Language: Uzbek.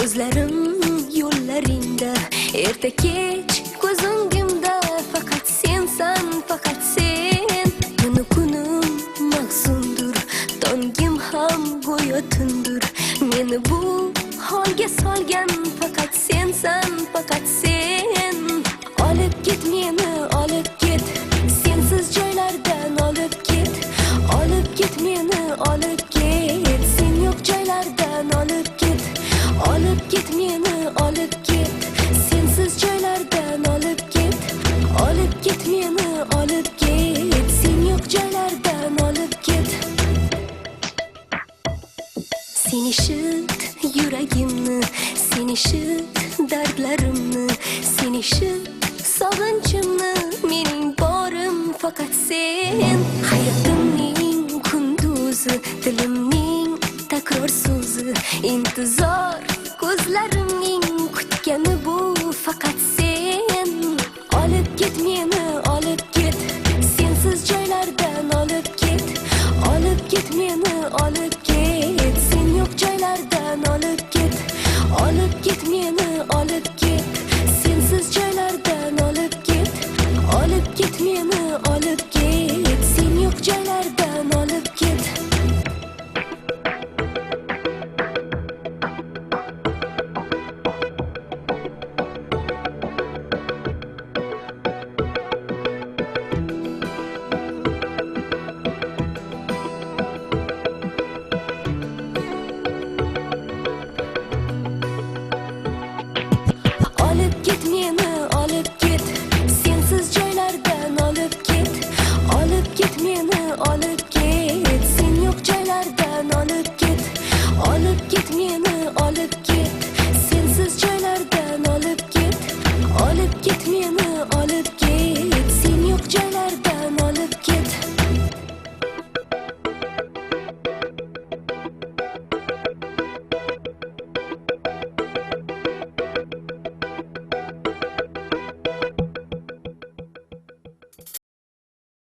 Ko'zlarim yo'llaringda, erta kech ko'z o'ngimda, faqat sensan, faqat sen. Tunu kunim mahzundur, tongim ham go'yo tundur. Meni bu holga solgan faqat sensan, faqat sen. Olib ket meni, olib ket, sensiz joylardan olib ket. Olib ket meni, olib ket, sen yo'q joylardan olib ket. Olib ket meni, olib ket, sensiz joylardan olib ket. Olib ket meni, olib ket, sen yo'q joylardan olib ket. Sen eshit yuragimni, sen eshit dardlarimni, sen eshit sog'inchimni. Mening borim faqat sen. Hayotimning kunduzi, dilimning takror so'zi, intizor ko'zlarimning kutgani bu faqat sen. Olib ket meni, olib ket, sensiz joylardan olib ket. Olib ket meni, olib ket, sen yo'q joylardan olib ket.